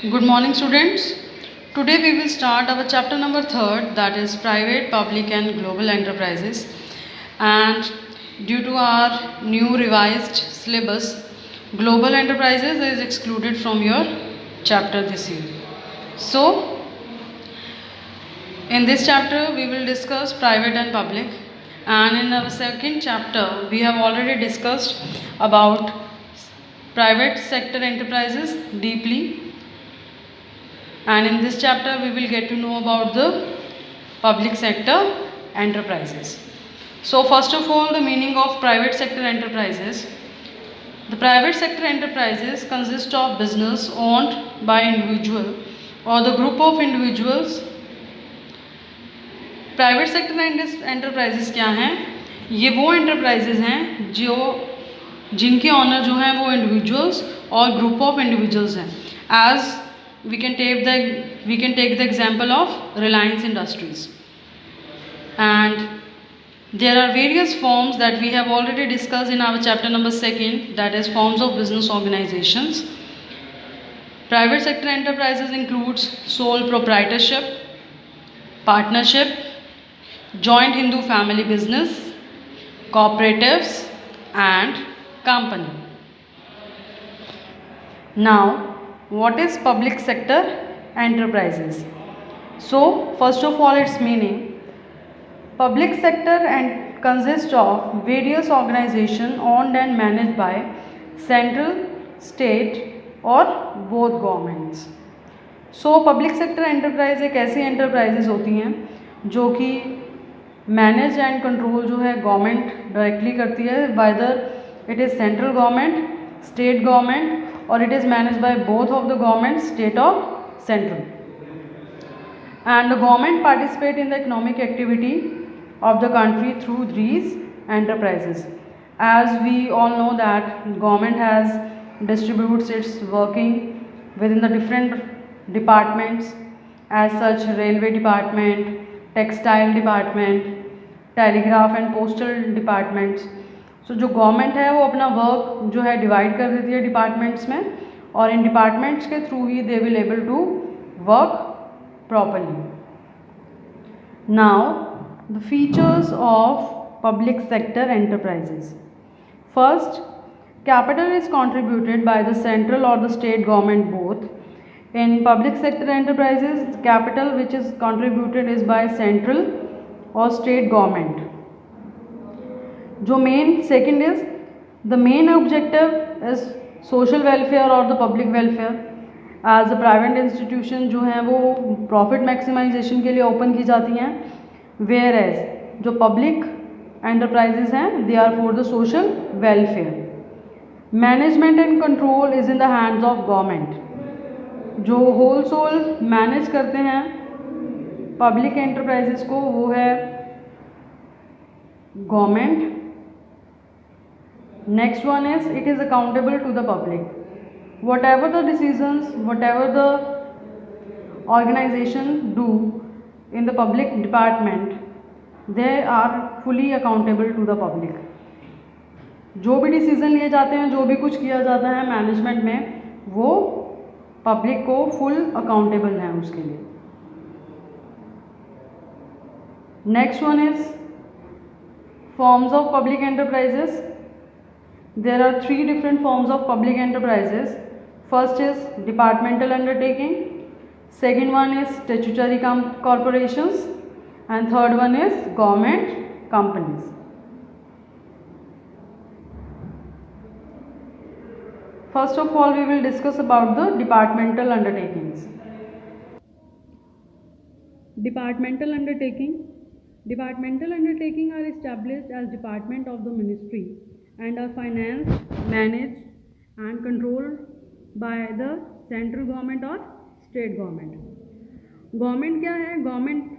Good morning, students. Today we will start our chapter number 3rd, that is private, public and global enterprises. And due to our new revised syllabus, global enterprises is excluded from your chapter this year. So, in this chapter we will discuss private and public, and in our second chapter we have already discussed about private sector enterprises deeply. And in this chapter we will get to know about the public sector enterprises. So first of all, the meaning of private sector enterprises. The private sector enterprises consist of business owned by individual or the group of individuals. Private sector enterprises क्या हैं? ये वो enterprises हैं जिनके honour जो हैं वो individuals और ग्रुप ऑफ इंडिविजुअल्स हैं. As we can take the example of Reliance Industries. And there are various forms that we have already discussed in our chapter number 2nd, that is forms of business organizations. Private sector enterprises includes sole proprietorship, partnership, joint Hindu family business, cooperatives and company. Now, what is public sector enterprises? So first of all, its meaning. Public sector and consists of various organizations owned and managed by central, state or both governments. So public sector enterprise एक ऐसी enterprises होती हैं जो कि manage and control जो है government directly करती है, whether it is central government, state government, or it is managed by both of the governments, state or central. And the government participate in the economic activity of the country through these enterprises. As we all know that government has distributes its working within the different departments, as such railway department, textile department, telegraph and postal departments. तो जो government है वो अपना work जो है divide कर देती है डिपार्टमेंट्स में, और इन डिपार्टमेंट्स के थ्रू ही they will able to work properly. Now the features of public sector enterprises. First, capital is contributed by the central और the state government both. In public sector enterprises capital which is contributed is by central और state government. जो main second is the main objective is social welfare और the public welfare. As a private institution जो हैं वो profit maximisation के लिए open की जाती हैं, वेयर एज जो पब्लिक एंटरप्राइजेज हैं they are for the social welfare. Management and control is in the hands of government. जो होल सोल मैनेज करते हैं पब्लिक एंटरप्राइजेज को वो है government. Next one is it is accountable to the public. Whatever the decisions, whatever the organization do in the public department, they are fully accountable to the public. जो भी decision लिए जाते हैं, जो भी कुछ किया जाता है मैनेजमेंट में, वो पब्लिक को फुल अकाउंटेबल है उसके लिए. Next one is forms of public enterprises. There are 3 different forms of public enterprises. First is departmental undertaking, second one is statutory corporations, and third one is government companies. First of all, we will discuss about the departmental undertakings. Departmental undertaking. Departmental undertaking are established as department of the ministry and are financed, managed and controlled by the central government or state government. Government क्या है? Government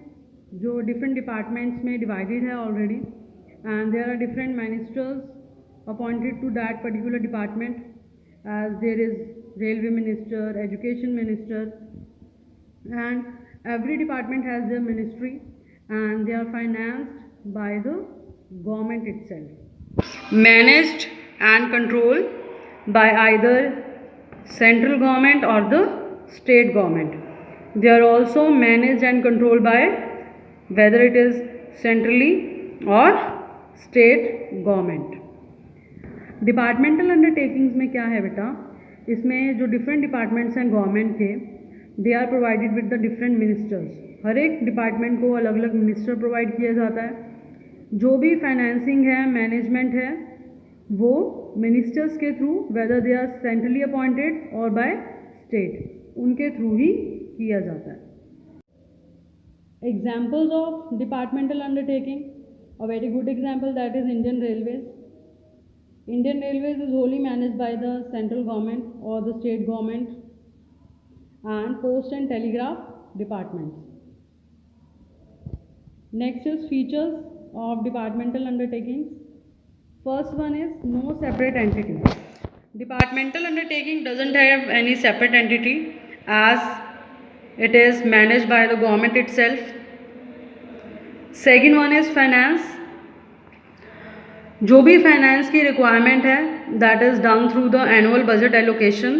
जो different departments में divided है already, and there are different ministers appointed to that particular department, as there is railway minister, education minister, and every department has their ministry and they are financed by the government itself. Managed and controlled by either central government or the state government. They are also managed and controlled by whether it is centrally or state government. Departmental undertakings में क्या है बेटा, इसमें जो different departments हैं government के, they are provided with the different ministers. हर एक डिपार्टमेंट को अलग अलग मिनिस्टर प्रोवाइड किया जाता है. जो भी फाइनेंसिंग है, मैनेजमेंट है, वो मिनिस्टर्स के through, whether they are centrally appointed और बाय स्टेट, उनके थ्रू ही किया जाता है. Examples of departmental undertaking, a very good example that is Indian Railways. Indian Railways is wholly managed by the central government or the state government, and Post and Telegraph departments. Next is features of departmental undertakings. First one is no separate entity. Departmental undertaking doesn't have any separate entity as it is managed by the government itself. Second one is finance. जो भी finance की requirement है that is done through the annual budget allocation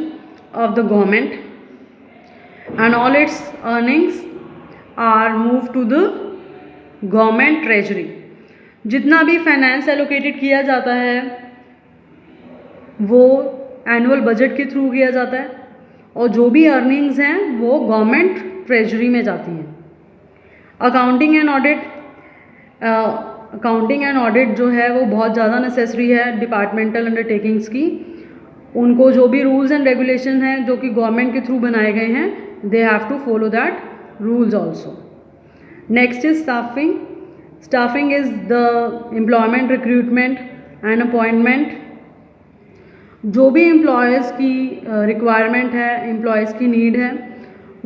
of the government and all its earnings are move to the government treasury. जितना भी finance allocated किया जाता है वो एनुअल बजट के थ्रू किया जाता है और जो भी अर्निंग्स हैं वो गवर्नमेंट ट्रेजरी में जाती हैं. अकाउंटिंग एंड ऑडिट जो है वो बहुत ज़्यादा नेसेसरी है डिपार्टमेंटल अंडरटेकिंग्स की. उनको जो भी रूल्स एंड रेगुलेशन हैं जो कि गवर्नमेंट के थ्रू बनाए गए हैं, they have to follow that rules also. Next is staffing. Staffing is the employment, recruitment and appointment. जो भी एम्प्लॉयज़ की रिक्वायरमेंट है, एम्प्लॉयज़ की नीड है,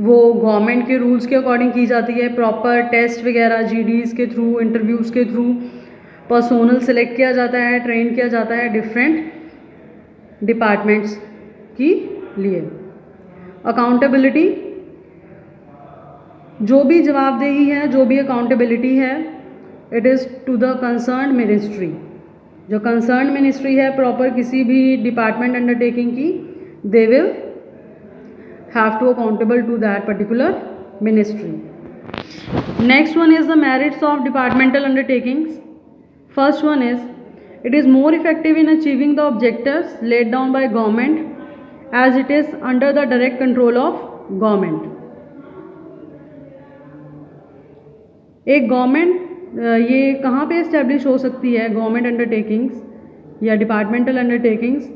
वो गवर्नमेंट के रूल्स के अकॉर्डिंग की जाती है. प्रॉपर टेस्ट वगैरह GDs के थ्रू, इंटरव्यूज़ के थ्रू पर्सोनल सेलेक्ट किया जाता है, ट्रेन किया जाता है डिफरेंट डिपार्टमेंट्स की लिए. अकाउंटेबिलिटी, जो भी जवाबदेही है, जो भी अकाउंटेबिलिटी है, it is to the concern ministry. जो कंसर्न मिनिस्ट्री है प्रॉपर किसी भी डिपार्टमेंट अंडरटेकिंग की, they will have to accountable to that particular ministry. Next one is the merits of departmental undertakings. First one is it is more effective in achieving the objectives laid down by government as it is under the direct control of government. एक government ये कहाँ पे establish हो सकती है government undertakings या departmental undertakings?